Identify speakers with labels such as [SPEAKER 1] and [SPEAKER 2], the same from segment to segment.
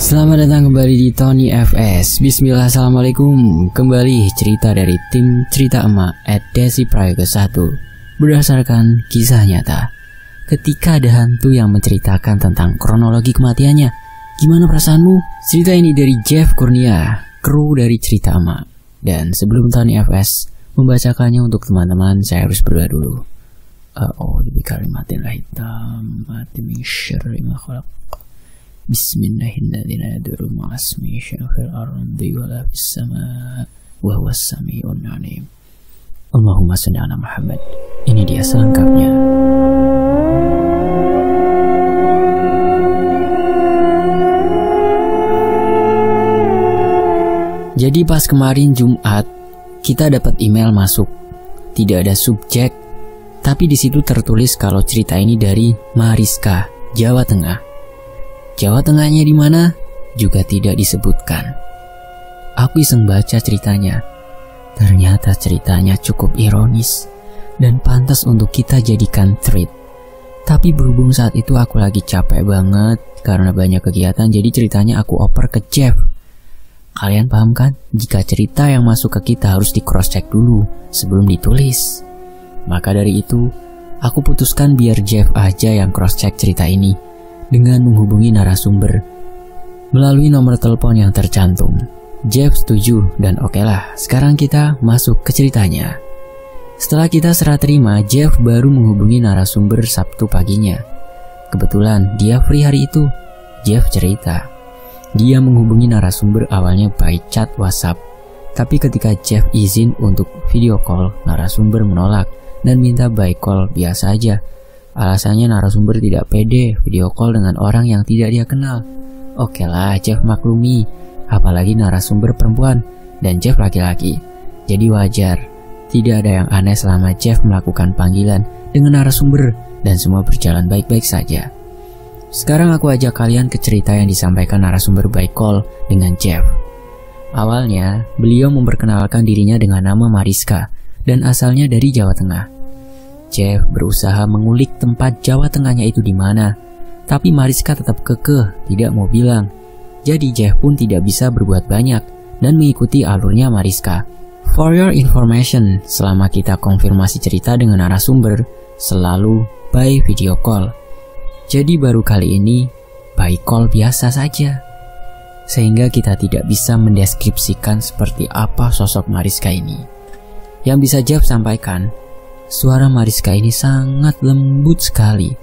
[SPEAKER 1] Selamat datang kembali di Tony FS. Bismillah, assalamualaikum. Kembali cerita dari tim Cerita Emak @Desi Prayoga 1 berdasarkan kisah nyata. Ketika ada hantu yang menceritakan tentang kronologi kematiannya, gimana perasaanmu? Cerita ini dari Jeff Kurnia, kru dari Cerita Emak. Dan sebelum Tony FS membacakannya untuk teman-teman, saya harus berdoa dulu. Di kalimatin hitam, mati min syarri ma khalaq. Bismillahirrahmanirrahim. Ma'asmi syafil ardi wala fis sama wa huwas sami'un alim. Allahumma shalli ala Muhammad. Ini dia selengkapnya. Jadi pas kemarin Jumat kita dapat email masuk. Tidak ada subjek, tapi di situ tertulis kalau cerita ini dari Mariska, Jawa Tengah. Jawa Tengahnya di mana juga tidak disebutkan. Aku iseng baca ceritanya. Ternyata ceritanya cukup ironis dan pantas untuk kita jadikan thread. Tapi berhubung saat itu aku lagi capek banget karena banyak kegiatan, jadi ceritanya aku oper ke Jeff. Kalian paham kan? Jika cerita yang masuk ke kita harus di cross check dulu sebelum ditulis. Maka dari itu, aku putuskan biar Jeff aja yang cross check cerita ini dengan menghubungi narasumber melalui nomor telepon yang tercantum. Jeff setuju dan okelah, sekarang kita masuk ke ceritanya. Setelah kita serah terima, Jeff baru menghubungi narasumber Sabtu paginya. Kebetulan dia free hari itu. Jeff cerita, dia menghubungi narasumber awalnya by chat WhatsApp, tapi ketika Jeff izin untuk video call, narasumber menolak dan minta by call biasa aja. Alasannya narasumber tidak pede video call dengan orang yang tidak dia kenal. Okelah, Jeff maklumi, apalagi narasumber perempuan dan Jeff laki-laki. Jadi wajar, tidak ada yang aneh selama Jeff melakukan panggilan dengan narasumber dan semua berjalan baik-baik saja. Sekarang aku ajak kalian ke cerita yang disampaikan narasumber by call dengan Jeff. Awalnya, beliau memperkenalkan dirinya dengan nama Mariska dan asalnya dari Jawa Tengah. Jeff berusaha mengulik tempat Jawa Tengahnya itu di mana, tapi Mariska tetap kekeh tidak mau bilang. Jadi Jeff pun tidak bisa berbuat banyak dan mengikuti alurnya Mariska. For your information, selama kita konfirmasi cerita dengan narasumber, selalu by video call. Jadi baru kali ini by call biasa saja, sehingga kita tidak bisa mendeskripsikan seperti apa sosok Mariska ini. Yang bisa Jeff sampaikan, suara Mariska ini sangat lembut sekali.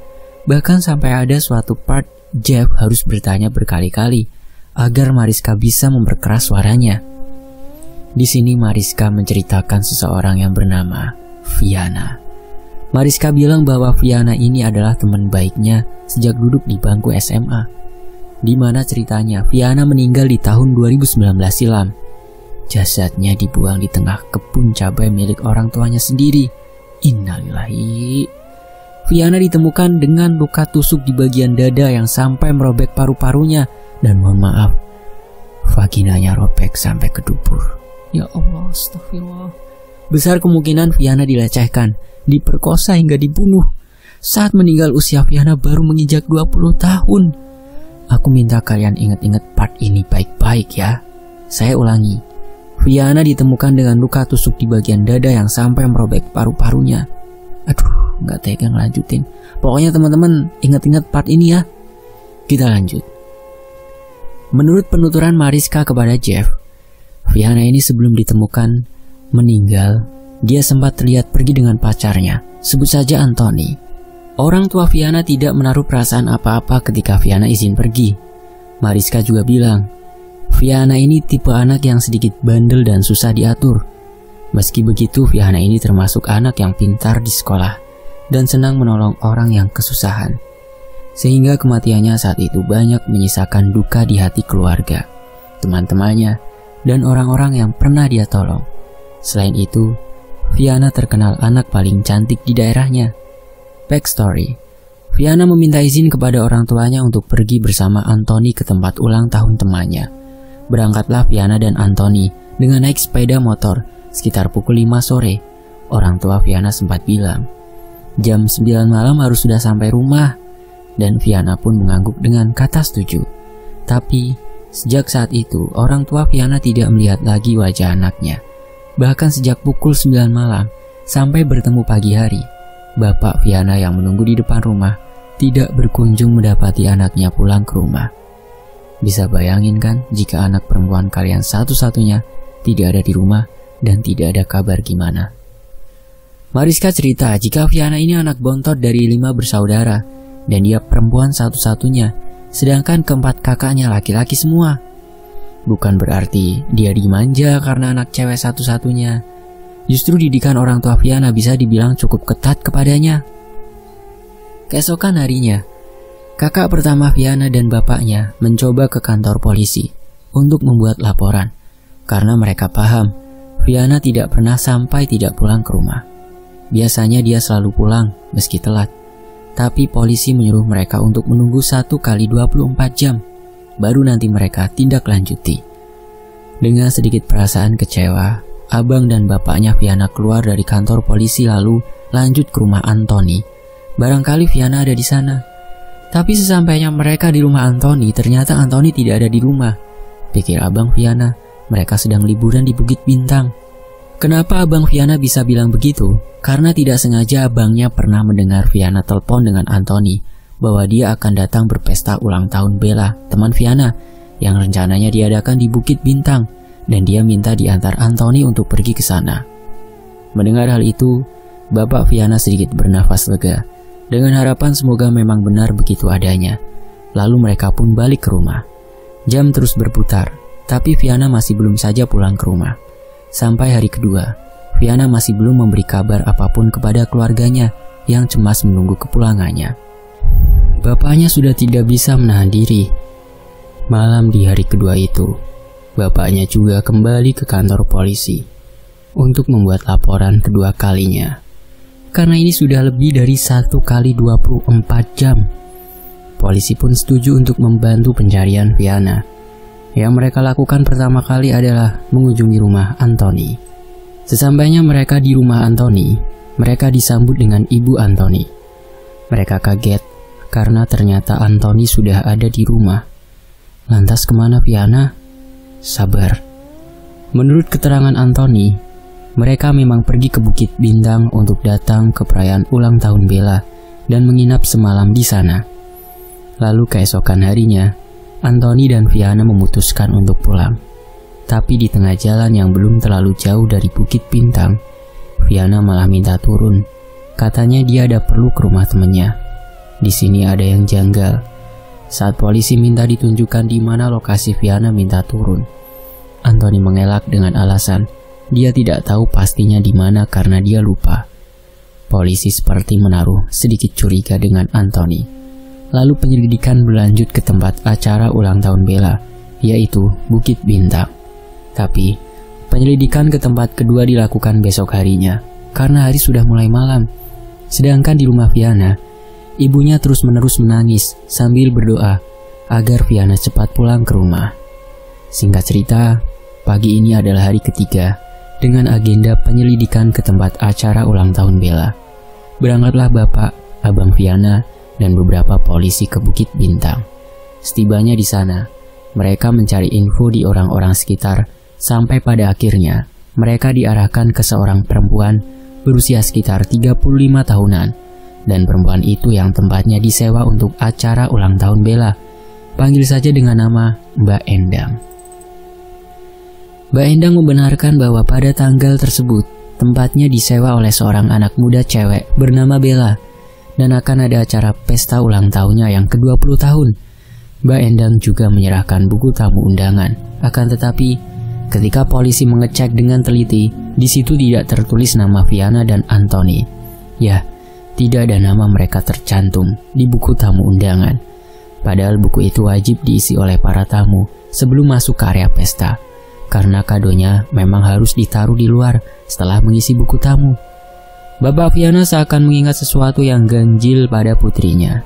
[SPEAKER 1] Bahkan sampai ada suatu part Jeff harus bertanya berkali-kali agar Mariska bisa memperkeras suaranya. Di sini Mariska menceritakan seseorang yang bernama Viana. Mariska bilang bahwa Viana ini adalah teman baiknya sejak duduk di bangku SMA. Di mana ceritanya Viana meninggal di tahun 2019 silam. Jasadnya dibuang di tengah kebun cabai milik orang tuanya sendiri. Innalillahi. Viana ditemukan dengan luka tusuk di bagian dada yang sampai merobek paru-parunya dan mohon maaf, vaginanya robek sampai ke dubur. Ya Allah, astagfirullah. Besar kemungkinan Viana dilecehkan, diperkosa hingga dibunuh. Saat meninggal usia Viana baru menginjak 20 tahun. Aku minta kalian ingat-ingat part ini baik-baik ya. Saya ulangi. Viana ditemukan dengan luka tusuk di bagian dada yang sampai merobek paru-parunya. Aduh, gak tega ngelanjutin. Pokoknya teman-teman ingat-ingat part ini ya. Kita lanjut. Menurut penuturan Mariska kepada Jeff, Viana ini sebelum ditemukan meninggal, dia sempat terlihat pergi dengan pacarnya, sebut saja Anthony. Orang tua Viana tidak menaruh perasaan apa-apa ketika Viana izin pergi. Mariska juga bilang, Viana ini tipe anak yang sedikit bandel dan susah diatur. Meski begitu, Viana ini termasuk anak yang pintar di sekolah dan senang menolong orang yang kesusahan. Sehingga kematiannya saat itu banyak menyisakan duka di hati keluarga, teman-temannya, dan orang-orang yang pernah dia tolong. Selain itu, Viana terkenal anak paling cantik di daerahnya. Backstory, Viana meminta izin kepada orang tuanya untuk pergi bersama Anthony ke tempat ulang tahun temannya. Berangkatlah Viana dan Anthony dengan naik sepeda motor sekitar pukul 5 sore. Orang tua Viana sempat bilang, jam 9 malam harus sudah sampai rumah. Dan Viana pun mengangguk dengan kata setuju. Tapi Sejak saat itu, orang tua Viana tidak melihat lagi wajah anaknya. Bahkan sejak pukul 9 malam sampai bertemu pagi hari, bapak Viana yang menunggu di depan rumah tidak berkunjung mendapati anaknya pulang ke rumah. Bisa bayangin kan jika anak perempuan kalian satu-satunya tidak ada di rumah dan tidak ada kabar gimana. Mariska cerita jika Viana ini anak bontot dari 5 bersaudara dan dia perempuan satu-satunya, sedangkan keempat kakaknya laki-laki semua. Bukan berarti dia dimanja karena anak cewek satu-satunya. Justru didikan orang tua Viana bisa dibilang cukup ketat kepadanya. Keesokan harinya, kakak pertama Viana dan bapaknya mencoba ke kantor polisi untuk membuat laporan karena mereka paham Viana tidak pernah sampai tidak pulang ke rumah. Biasanya dia selalu pulang meski telat, tapi polisi menyuruh mereka untuk menunggu 1 kali 24 jam, baru nanti mereka tindak lanjuti. Dengan sedikit perasaan kecewa, abang dan bapaknya Viana keluar dari kantor polisi lalu lanjut ke rumah Anthony. Barangkali Viana ada di sana. Tapi sesampainya mereka di rumah Anthony, ternyata Anthony tidak ada di rumah. Pikir abang Viana, mereka sedang liburan di Bukit Bintang. Kenapa abang Viana bisa bilang begitu? Karena tidak sengaja abangnya pernah mendengar Viana telepon dengan Anthony bahwa dia akan datang berpesta ulang tahun Bella, teman Viana, yang rencananya diadakan di Bukit Bintang, dan dia minta diantar Anthony untuk pergi ke sana. Mendengar hal itu, bapak Viana sedikit bernafas lega, dengan harapan semoga memang benar begitu adanya. Lalu mereka pun balik ke rumah. Jam terus berputar, tapi Viana masih belum saja pulang ke rumah. Sampai hari kedua, Viana masih belum memberi kabar apapun kepada keluarganya yang cemas menunggu kepulangannya. Bapaknya sudah tidak bisa menahan diri. Malam di hari kedua itu, bapaknya juga kembali ke kantor polisi untuk membuat laporan kedua kalinya. Karena ini sudah lebih dari 1 kali 24 jam. Polisi pun setuju untuk membantu pencarian Viana. Yang mereka lakukan pertama kali adalah mengunjungi rumah Anthony. Sesampainya mereka di rumah Anthony, mereka disambut dengan ibu Anthony. Mereka kaget karena ternyata Anthony sudah ada di rumah. Lantas kemana Viana? Sabar. Menurut keterangan Anthony, mereka memang pergi ke Bukit Bintang untuk datang ke perayaan ulang tahun Bella dan menginap semalam di sana. Lalu keesokan harinya, Anthony dan Viana memutuskan untuk pulang. Tapi di tengah jalan yang belum terlalu jauh dari Bukit Bintang, Viana malah minta turun. Katanya dia ada perlu ke rumah temannya. Di sini ada yang janggal. Saat polisi minta ditunjukkan di mana lokasi Viana minta turun, Anthony mengelak dengan alasan dia tidak tahu pastinya di mana karena dia lupa. Polisi seperti menaruh sedikit curiga dengan Anthony. Lalu penyelidikan berlanjut ke tempat acara ulang tahun Bella, yaitu Bukit Bintang. Tapi, penyelidikan ke tempat kedua dilakukan besok harinya, karena hari sudah mulai malam. Sedangkan di rumah Viana, ibunya terus-menerus menangis sambil berdoa agar Viana cepat pulang ke rumah. Singkat cerita, pagi ini adalah hari ketiga dengan agenda penyelidikan ke tempat acara ulang tahun Bella. Berangkatlah bapak, abang Viana, dan beberapa polisi ke Bukit Bintang. Setibanya di sana, mereka mencari info di orang-orang sekitar sampai pada akhirnya mereka diarahkan ke seorang perempuan berusia sekitar 35 tahunan, dan perempuan itu yang tempatnya disewa untuk acara ulang tahun Bella. Panggil saja dengan nama Mbak Endang. Mbak Endang membenarkan bahwa pada tanggal tersebut tempatnya disewa oleh seorang anak muda cewek bernama Bella, dan akan ada acara pesta ulang tahunnya yang ke-20 tahun. Mbak Endang juga menyerahkan buku tamu undangan. Akan tetapi, ketika polisi mengecek dengan teliti, di situ tidak tertulis nama Viana dan Anthony. Ya, tidak ada nama mereka tercantum di buku tamu undangan. Padahal buku itu wajib diisi oleh para tamu sebelum masuk ke area pesta, karena kadonya memang harus ditaruh di luar setelah mengisi buku tamu. Bapak Viana seakan mengingat sesuatu yang ganjil pada putrinya.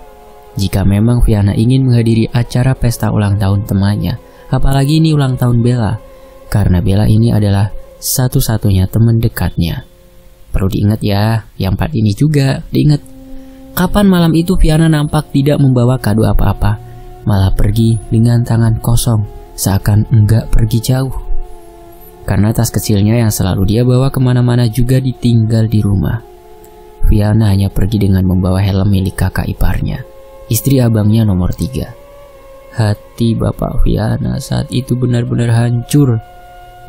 [SPEAKER 1] Jika memang Viana ingin menghadiri acara pesta ulang tahun temannya, apalagi ini ulang tahun Bella, karena Bella ini adalah satu-satunya teman dekatnya. Perlu diingat ya, yang part ini juga diingat. Kapan malam itu Viana nampak tidak membawa kado apa-apa, malah pergi dengan tangan kosong, seakan enggak pergi jauh. Karena tas kecilnya yang selalu dia bawa kemana-mana juga ditinggal di rumah. Viana hanya pergi dengan membawa helm milik kakak iparnya, istri abangnya nomor 3. Hati Bapak Viana saat itu benar-benar hancur.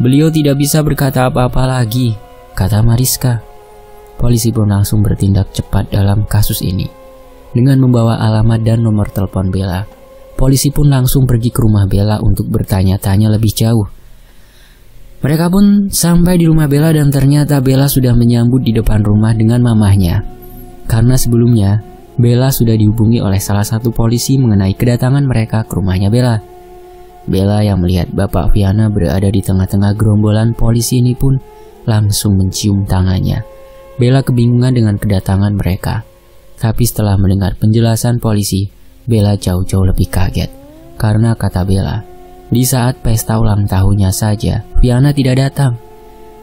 [SPEAKER 1] Beliau tidak bisa berkata apa-apa lagi, kata Mariska. Polisi pun langsung bertindak cepat dalam kasus ini. Dengan membawa alamat dan nomor telepon Bella, polisi pun langsung pergi ke rumah Bella untuk bertanya-tanya lebih jauh. Mereka pun sampai di rumah Bella dan ternyata Bella sudah menyambut di depan rumah dengan mamahnya. Karena sebelumnya, Bella sudah dihubungi oleh salah satu polisi mengenai kedatangan mereka ke rumahnya Bella. Bella yang melihat Bapak Viana berada di tengah-tengah gerombolan polisi ini pun langsung mencium tangannya. Bella kebingungan dengan kedatangan mereka. Tapi setelah mendengar penjelasan polisi, Bella jauh-jauh lebih kaget. Karena kata Bella, di saat pesta ulang tahunnya saja, Viana tidak datang.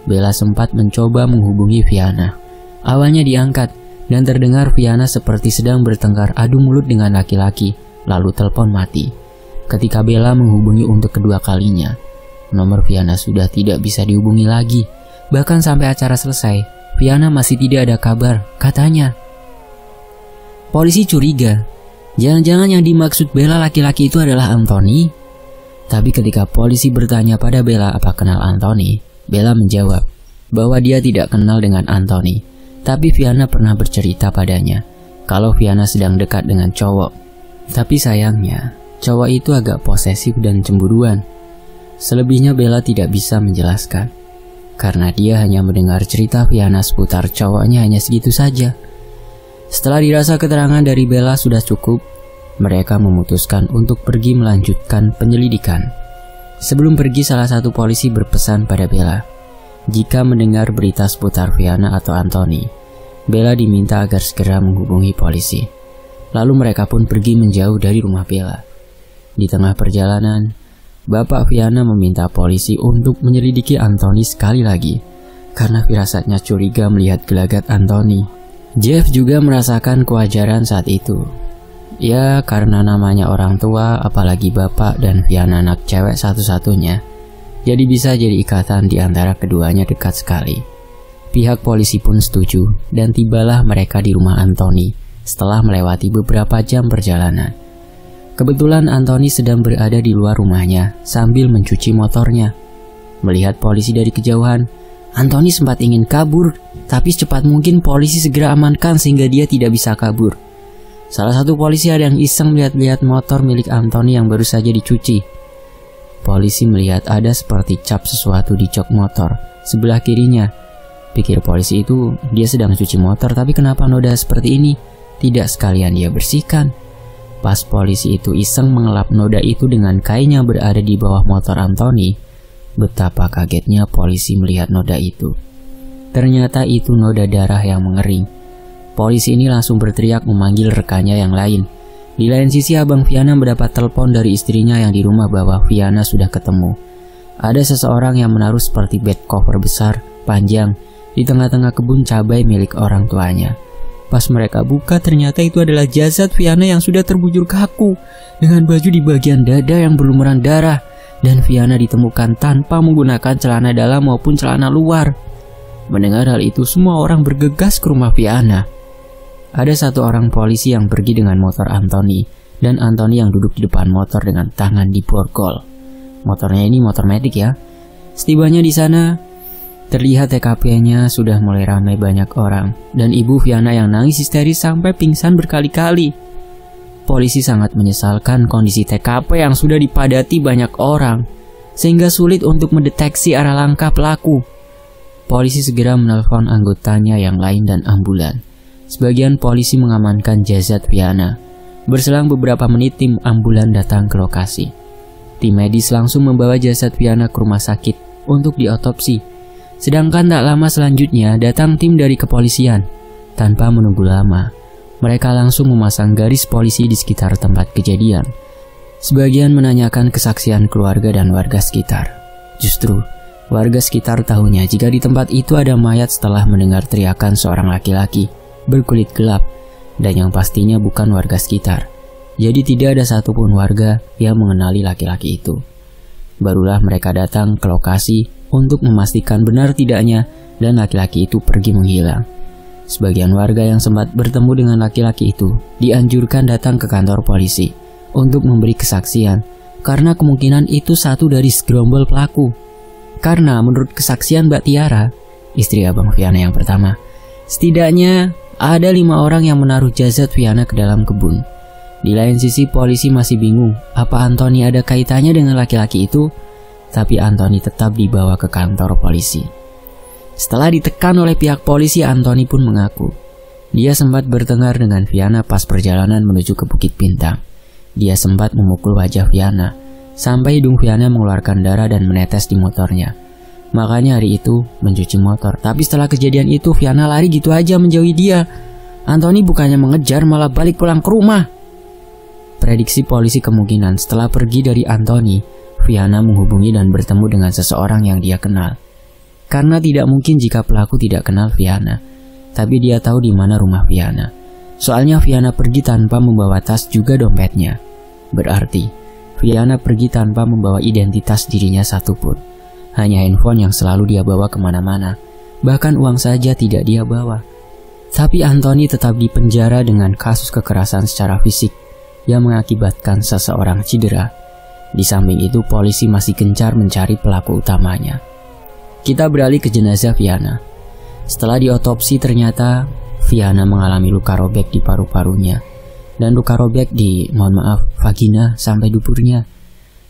[SPEAKER 1] Bella sempat mencoba menghubungi Viana. Awalnya diangkat, dan terdengar Viana seperti sedang bertengkar adu mulut dengan laki-laki, lalu telepon mati. Ketika Bella menghubungi untuk kedua kalinya, nomor Viana sudah tidak bisa dihubungi lagi. Bahkan sampai acara selesai, Viana masih tidak ada kabar, katanya. Polisi curiga, jangan-jangan yang dimaksud Bella laki-laki itu adalah Anthony. Tapi ketika polisi bertanya pada Bella apa kenal Anthony, Bella menjawab bahwa dia tidak kenal dengan Anthony. Tapi Viana pernah bercerita padanya kalau Viana sedang dekat dengan cowok. Tapi sayangnya, cowok itu agak posesif dan cemburuan. Selebihnya Bella tidak bisa menjelaskan, karena dia hanya mendengar cerita Viana seputar cowoknya hanya segitu saja. Setelah dirasa keterangan dari Bella sudah cukup, mereka memutuskan untuk pergi melanjutkan penyelidikan. Sebelum pergi, salah satu polisi berpesan pada Bella, jika mendengar berita seputar Viana atau Anthony, Bella diminta agar segera menghubungi polisi. Lalu mereka pun pergi menjauh dari rumah Bella. Di tengah perjalanan, Bapak Viana meminta polisi untuk menyelidiki Anthony sekali lagi, karena firasatnya curiga melihat gelagat Anthony. Jeff juga merasakan kewajaran saat itu. Ya, karena namanya orang tua, apalagi bapak dan Viana anak cewek satu-satunya, jadi bisa jadi ikatan di antara keduanya dekat sekali. Pihak polisi pun setuju, dan tibalah mereka di rumah Anthony setelah melewati beberapa jam perjalanan. Kebetulan Anthony sedang berada di luar rumahnya sambil mencuci motornya. Melihat polisi dari kejauhan, Anthony sempat ingin kabur, tapi secepat mungkin polisi segera amankan sehingga dia tidak bisa kabur. Salah satu polisi ada yang iseng melihat-lihat motor milik Anthony yang baru saja dicuci. Polisi melihat ada seperti cap sesuatu di jok motor sebelah kirinya. Pikir polisi itu dia sedang cuci motor, tapi kenapa noda seperti ini? Tidak sekalian dia bersihkan. Pas polisi itu iseng mengelap noda itu dengan kain yang berada di bawah motor Anthony, betapa kagetnya polisi melihat noda itu. Ternyata itu noda darah yang mengering. Polisi ini langsung berteriak memanggil rekannya yang lain. Di lain sisi, Abang Viana mendapat telepon dari istrinya yang di rumah bahwa Viana sudah ketemu. Ada seseorang yang menaruh seperti bed cover besar, panjang, di tengah-tengah kebun cabai milik orang tuanya. Pas mereka buka, ternyata itu adalah jasad Viana yang sudah terbujur kaku, dengan baju di bagian dada yang berlumuran darah, dan Viana ditemukan tanpa menggunakan celana dalam maupun celana luar. Mendengar hal itu, semua orang bergegas ke rumah Viana. Ada satu orang polisi yang pergi dengan motor Anthony, dan Anthony yang duduk di depan motor dengan tangan di borgol. Motornya ini motor metik ya. Setibanya di sana, terlihat TKP-nya sudah mulai ramai banyak orang, dan ibu Viana yang nangis histeris sampai pingsan berkali-kali. Polisi sangat menyesalkan kondisi TKP yang sudah dipadati banyak orang, sehingga sulit untuk mendeteksi arah langkah pelaku. Polisi segera menelpon anggotanya yang lain dan ambulan. Sebagian polisi mengamankan jasad Viana. Berselang beberapa menit, tim ambulan datang ke lokasi. Tim medis langsung membawa jasad Viana ke rumah sakit untuk diotopsi. Sedangkan tak lama selanjutnya datang tim dari kepolisian. Tanpa menunggu lama, mereka langsung memasang garis polisi di sekitar tempat kejadian. Sebagian menanyakan kesaksian keluarga dan warga sekitar. Justru, warga sekitar tahunya jika di tempat itu ada mayat setelah mendengar teriakan seorang laki-laki berkulit gelap, dan yang pastinya bukan warga sekitar. Jadi tidak ada satupun warga yang mengenali laki-laki itu. Barulah mereka datang ke lokasi untuk memastikan benar tidaknya dan laki-laki itu pergi menghilang. Sebagian warga yang sempat bertemu dengan laki-laki itu dianjurkan datang ke kantor polisi untuk memberi kesaksian karena kemungkinan itu satu dari segerombol pelaku. Karena menurut kesaksian Mbak Tiara, istri Abang Viana yang pertama, setidaknya ada 5 orang yang menaruh jasad Viana ke dalam kebun. Di lain sisi polisi masih bingung apa Anthony ada kaitannya dengan laki-laki itu, tapi Anthony tetap dibawa ke kantor polisi. Setelah ditekan oleh pihak polisi, Anthony pun mengaku dia sempat bertengkar dengan Viana pas perjalanan menuju ke Bukit Bintang. Dia sempat memukul wajah Viana sampai hidung Viana mengeluarkan darah dan menetes di motornya. Makanya hari itu mencuci motor. Tapi setelah kejadian itu Viana lari gitu aja menjauhi dia. Anthony bukannya mengejar malah balik pulang ke rumah. Prediksi polisi kemungkinan setelah pergi dari Anthony, Viana menghubungi dan bertemu dengan seseorang yang dia kenal. Karena tidak mungkin jika pelaku tidak kenal Viana, tapi dia tahu di mana rumah Viana. Soalnya Viana pergi tanpa membawa tas juga dompetnya. Berarti Viana pergi tanpa membawa identitas dirinya satupun. Hanya handphone yang selalu dia bawa kemana-mana. Bahkan uang saja tidak dia bawa. Tapi Anthony tetap dipenjara dengan kasus kekerasan secara fisik yang mengakibatkan seseorang cedera. Di samping itu polisi masih gencar mencari pelaku utamanya. Kita beralih ke jenazah Viana. Setelah diotopsi ternyata Viana mengalami luka robek di paru-parunya dan luka robek di, vagina sampai duburnya.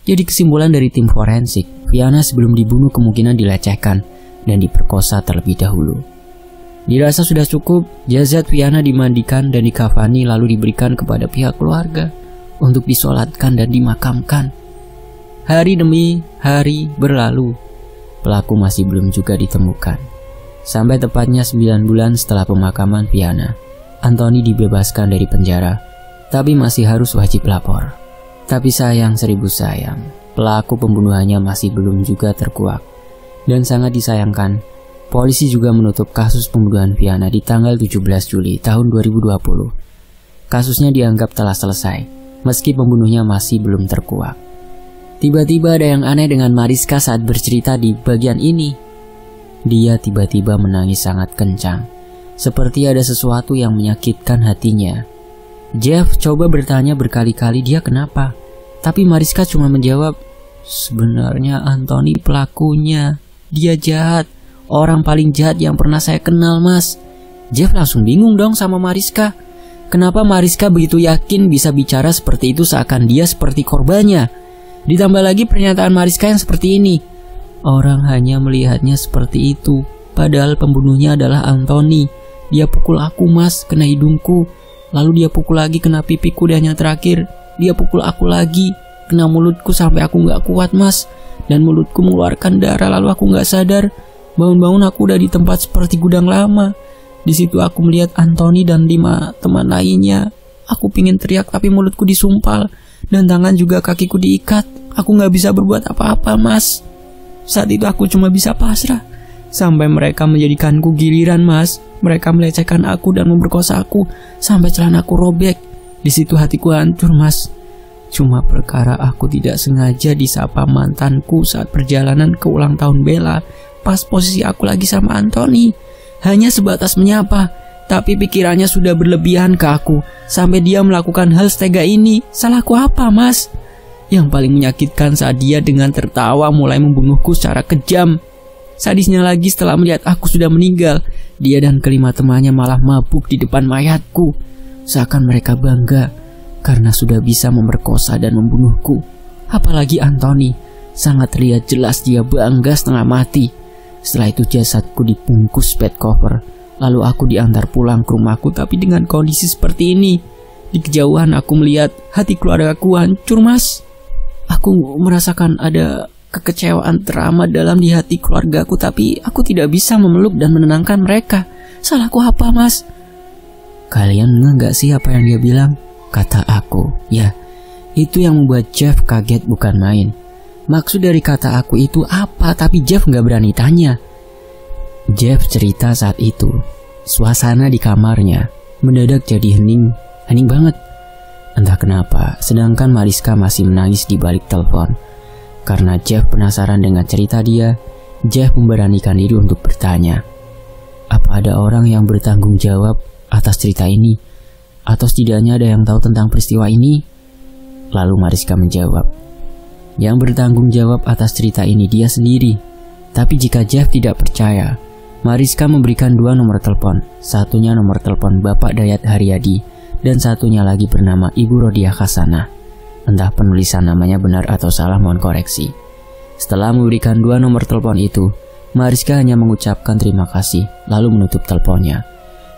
[SPEAKER 1] Jadi kesimpulan dari tim forensik, Viana sebelum dibunuh kemungkinan dilecehkan dan diperkosa terlebih dahulu. Dirasa sudah cukup, jasad Viana dimandikan dan dikafani lalu diberikan kepada pihak keluarga untuk disolatkan dan dimakamkan. Hari demi hari berlalu, pelaku masih belum juga ditemukan. Sampai tepatnya 9 bulan setelah pemakaman Viana, Anthony dibebaskan dari penjara, tapi masih harus wajib lapor. Tapi sayang 1000 sayang, pelaku pembunuhannya masih belum juga terkuak. Dan sangat disayangkan, polisi juga menutup kasus pembunuhan Viana di tanggal 17 Juli tahun 2020. Kasusnya dianggap telah selesai, meski pembunuhnya masih belum terkuak. Tiba-tiba ada yang aneh dengan Mariska saat bercerita di bagian ini. Dia tiba-tiba menangis sangat kencang, seperti ada sesuatu yang menyakitkan hatinya. Jeff coba bertanya berkali-kali dia kenapa, tapi Mariska cuma menjawab, sebenarnya Anthony pelakunya, dia jahat, orang paling jahat yang pernah saya kenal mas. Jeff langsung bingung dong sama Mariska. Kenapa Mariska begitu yakin bisa bicara seperti itu seakan dia seperti korbannya? Ditambah lagi pernyataan Mariska yang seperti ini, orang hanya melihatnya seperti itu, padahal pembunuhnya adalah Anthony. Dia pukul aku mas, kena hidungku. Lalu dia pukul lagi kena pipiku dan yang terakhir, dia pukul aku lagi, kena mulutku sampai aku gak kuat mas. Dan mulutku mengeluarkan darah lalu aku gak sadar. Bangun-bangun aku udah di tempat seperti gudang lama. Di situ aku melihat Anthony dan 5 teman lainnya. Aku pingin teriak tapi mulutku disumpal. Dan tangan juga kakiku diikat. Aku gak bisa berbuat apa-apa mas. Saat itu aku cuma bisa pasrah. Sampai mereka menjadikanku giliran mas. Mereka melecehkan aku dan memperkosa aku sampai celanaku robek. Di situ hatiku hancur mas. Cuma perkara aku tidak sengaja disapa mantanku saat perjalanan ke ulang tahun Bella. Pas posisi aku lagi sama Anthony. Hanya sebatas menyapa, tapi pikirannya sudah berlebihan ke aku sampai dia melakukan hal setega ini. Salahku apa mas? Yang paling menyakitkan saat dia dengan tertawa mulai membunuhku secara kejam. Sadisnya lagi setelah melihat aku sudah meninggal, dia dan kelima temannya malah mabuk di depan mayatku. Seakan mereka bangga karena sudah bisa memerkosa dan membunuhku. Apalagi Anthony, sangat terlihat jelas dia bangga setengah mati. Setelah itu jasadku dibungkus bed cover. Lalu aku diantar pulang ke rumahku tapi dengan kondisi seperti ini. Di kejauhan aku melihat hati keluargaku hancur mas. Aku merasakan ada kekecewaan teramat dalam di hati keluargaku, tapi aku tidak bisa memeluk dan menenangkan mereka. Salahku apa mas? Kalian enggak sih apa yang dia bilang? Kata aku, ya. Itu yang membuat Jeff kaget bukan main. Maksud dari kata aku itu apa? Tapi Jeff gak berani tanya. Jeff cerita saat itu, suasana di kamarnya mendadak jadi hening banget. Entah kenapa, sedangkan Mariska masih menangis di balik telepon. Karena Jeff penasaran dengan cerita dia, Jeff memberanikan diri untuk bertanya, apa ada orang yang bertanggung jawab atas cerita ini? Atau setidaknya ada yang tahu tentang peristiwa ini? Lalu Mariska menjawab, yang bertanggung jawab atas cerita ini dia sendiri. Tapi jika Jeff tidak percaya, Mariska memberikan 2 nomor telepon. Satunya nomor telepon Bapak Dayat Haryadi dan satunya lagi bernama Ibu Rodiah Khasana. Entah penulisan namanya benar atau salah, mohon koreksi. Setelah memberikan 2 nomor telepon itu, Mariska hanya mengucapkan terima kasih lalu menutup teleponnya.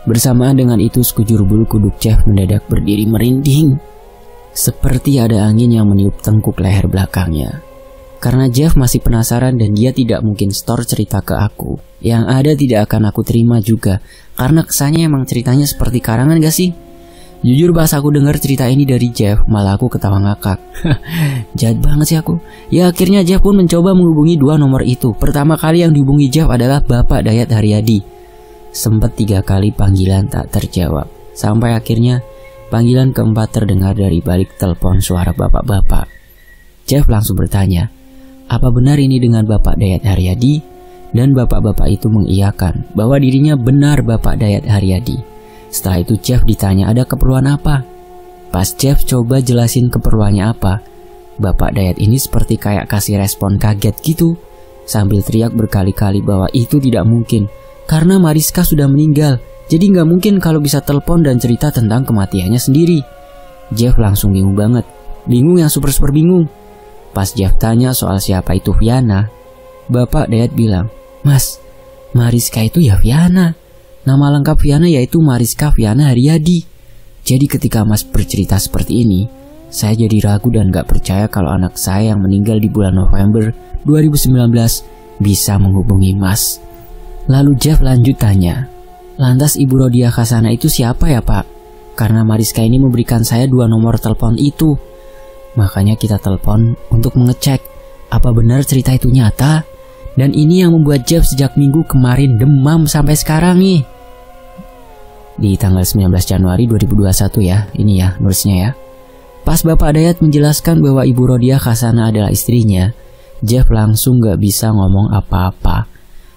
[SPEAKER 1] Bersamaan dengan itu sekujur bulu kuduk Jeff mendadak berdiri merinding, seperti ada angin yang meniup tengkuk leher belakangnya. Karena Jeff masih penasaran dan dia tidak mungkin store cerita ke aku. Yang ada tidak akan aku terima juga, karena kesannya emang ceritanya seperti karangan gak sih? Jujur pas aku dengar cerita ini dari Jeff, malah aku ketawa ngakak. Jahat banget sih aku. Ya akhirnya Jeff pun mencoba menghubungi 2 nomor itu. Pertama kali yang dihubungi Jeff adalah Bapak Dayat Haryadi. Sempat 3 kali panggilan tak terjawab, sampai akhirnya panggilan keempat terdengar dari balik telepon suara bapak-bapak. Jeff langsung bertanya, apa benar ini dengan Bapak Dayat Haryadi? Dan bapak-bapak itu mengiyakan bahwa dirinya benar Bapak Dayat Haryadi. Setelah itu Jeff ditanya ada keperluan apa. Pas Jeff coba jelasin keperluannya apa, Bapak Dayat ini seperti kayak kasih respon kaget gitu, sambil teriak berkali-kali bahwa itu tidak mungkin, karena Mariska sudah meninggal. Jadi nggak mungkin kalau bisa telepon dan cerita tentang kematiannya sendiri. Jeff langsung bingung banget, bingung yang super bingung. Pas Jeff tanya soal siapa itu Viana, Bapak Dayat bilang, Mas, Mariska itu ya Viana. Nama lengkap Viana yaitu Mariska Viana Haryadi. Jadi ketika Mas bercerita seperti ini, saya jadi ragu dan gak percaya kalau anak saya yang meninggal di bulan November 2019 bisa menghubungi Mas. Lalu Jeff lanjut tanya, lantas Ibu Rodiah Khasana itu siapa ya Pak? Karena Mariska ini memberikan saya 2 nomor telepon itu. Makanya kita telepon untuk mengecek apa benar cerita itu nyata. Dan ini yang membuat Jeff sejak minggu kemarin demam sampai sekarang nih. Di tanggal 19 Januari 2021 ya, ini ya nulisnya ya. Pas Bapak Dayat menjelaskan bahwa Ibu Rodiah Khasana adalah istrinya, Jeff langsung gak bisa ngomong apa-apa.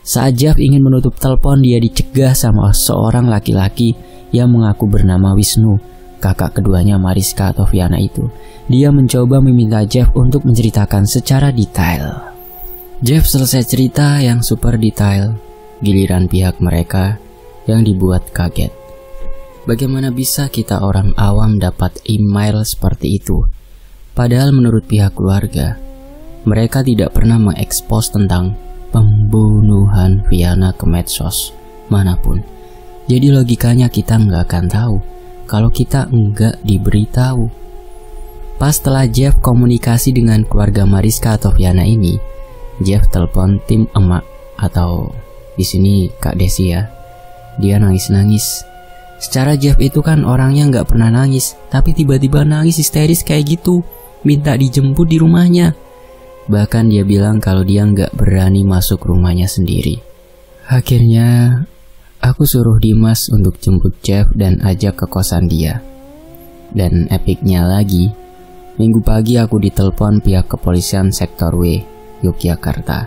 [SPEAKER 1] Saat Jeff ingin menutup telepon, dia dicegah sama seorang laki-laki yang mengaku bernama Wisnu, kakak keduanya Mariska atau Viana itu. Dia mencoba meminta Jeff untuk menceritakan secara detail. Jeff selesai cerita yang super detail, giliran pihak mereka yang dibuat kaget. Bagaimana bisa kita orang awam dapat email seperti itu? Padahal menurut pihak keluarga, mereka tidak pernah mengekspos tentang pembunuhan Viana ke medsos manapun. Jadi logikanya kita nggak akan tahu kalau kita nggak diberitahu. Pas setelah Jeff komunikasi dengan keluarga Mariska atau Viana ini, Jeff telepon tim emak atau di sini Kak Desi ya. Dia nangis-nangis. Secara Jeff itu kan orangnya nggak pernah nangis, tapi tiba-tiba nangis histeris kayak gitu, minta dijemput di rumahnya. Bahkan dia bilang kalau dia nggak berani masuk rumahnya sendiri. Akhirnya aku suruh Dimas untuk jemput Jeff dan ajak ke kosan dia. Dan epicnya lagi, minggu pagi aku ditelepon pihak kepolisian sektor W, Yogyakarta.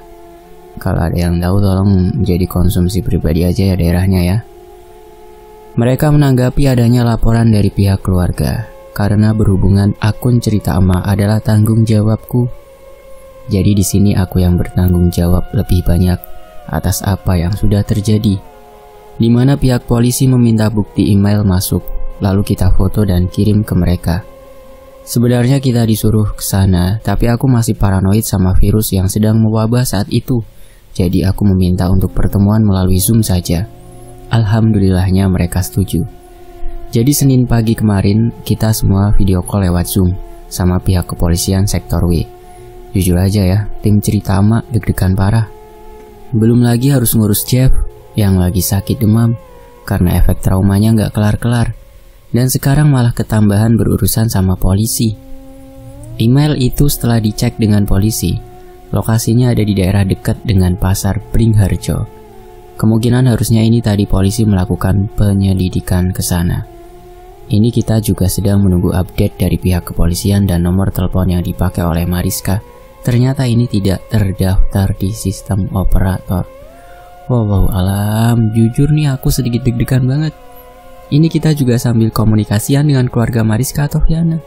[SPEAKER 1] Kalau ada yang tahu tolong jadi konsumsi pribadi aja ya daerahnya ya. Mereka menanggapi adanya laporan dari pihak keluarga karena berhubungan akun cerita emak adalah tanggung jawabku. Jadi di sini aku yang bertanggung jawab lebih banyak atas apa yang sudah terjadi. Di mana pihak polisi meminta bukti email masuk, lalu kita foto dan kirim ke mereka. Sebenarnya kita disuruh ke sana, tapi aku masih paranoid sama virus yang sedang mewabah saat itu. Jadi aku meminta untuk pertemuan melalui Zoom saja. Alhamdulillahnya mereka setuju. Jadi Senin pagi kemarin kita semua video call lewat Zoom sama pihak kepolisian sektor W. Jujur aja ya, tim cerita emak deg-degan parah. Belum lagi harus ngurus Jeff yang lagi sakit demam karena efek traumanya nggak kelar-kelar. Dan sekarang malah ketambahan berurusan sama polisi. Email itu setelah dicek dengan polisi, lokasinya ada di daerah dekat dengan pasar Bringharjo. Kemungkinan harusnya ini tadi polisi melakukan penyelidikan ke sana. Ini kita juga sedang menunggu update dari pihak kepolisian dan nomor telepon yang dipakai oleh Mariska ternyata ini tidak terdaftar di sistem operator. Wallahu alam, jujur nih aku sedikit deg-degan banget. Ini kita juga sambil komunikasian dengan keluarga Mariska atau Yana.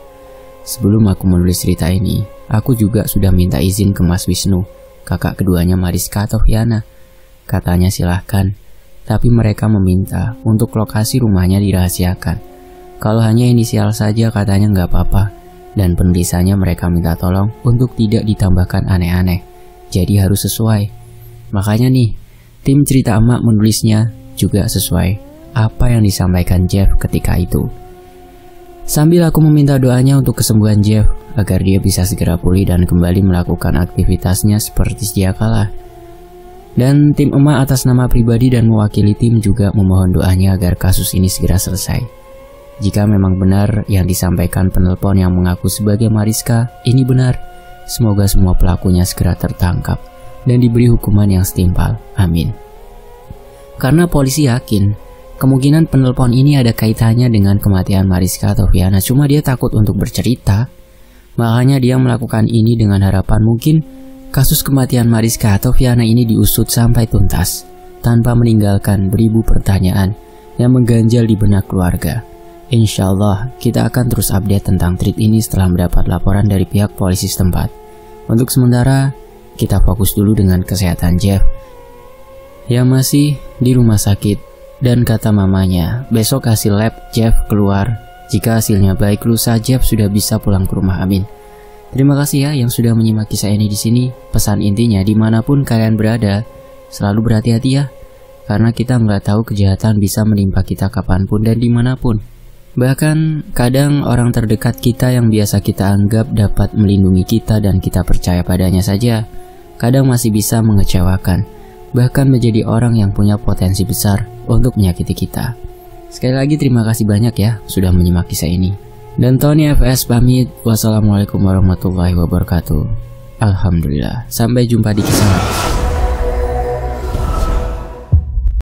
[SPEAKER 1] Sebelum aku menulis cerita ini, aku juga sudah minta izin ke Mas Wisnu, kakak keduanya Mariska atau Yana. Katanya silahkan, tapi mereka meminta untuk lokasi rumahnya dirahasiakan. Kalau hanya inisial saja katanya nggak apa-apa, dan penulisannya mereka minta tolong untuk tidak ditambahkan aneh-aneh, jadi harus sesuai. Makanya nih, tim cerita emak menulisnya juga sesuai apa yang disampaikan Jeff ketika itu. Sambil aku meminta doanya untuk kesembuhan Jeff, agar dia bisa segera pulih dan kembali melakukan aktivitasnya seperti sedia kala. Dan tim emak atas nama pribadi dan mewakili tim juga memohon doanya agar kasus ini segera selesai. Jika memang benar yang disampaikan penelpon yang mengaku sebagai Mariska ini benar, semoga semua pelakunya segera tertangkap dan diberi hukuman yang setimpal. Amin. Karena polisi yakin kemungkinan penelpon ini ada kaitannya dengan kematian Mariska atau Yana, cuma dia takut untuk bercerita. Makanya dia melakukan ini dengan harapan mungkin kasus kematian Mariska atau Yana ini diusut sampai tuntas, tanpa meninggalkan beribu pertanyaan yang mengganjal di benak keluarga. Insya Allah kita akan terus update tentang treat ini setelah mendapat laporan dari pihak polisi setempat. Untuk sementara, kita fokus dulu dengan kesehatan Jeff yang masih di rumah sakit. Dan kata mamanya, besok hasil lab Jeff keluar. Jika hasilnya baik, lusa Jeff sudah bisa pulang ke rumah. Amin. Terima kasih ya yang sudah menyimak kisah ini di sini. Pesan intinya, dimanapun kalian berada, selalu berhati-hati ya, karena kita nggak tahu kejahatan bisa menimpa kita kapanpun dan dimanapun. Bahkan kadang orang terdekat kita yang biasa kita anggap dapat melindungi kita dan kita percaya padanya saja, kadang masih bisa mengecewakan, bahkan menjadi orang yang punya potensi besar untuk menyakiti kita. Sekali lagi terima kasih banyak ya sudah menyimak kisah ini. Dan Tony FS pamit. Wassalamualaikum warahmatullahi wabarakatuh. Alhamdulillah. Sampai jumpa di kisah lain.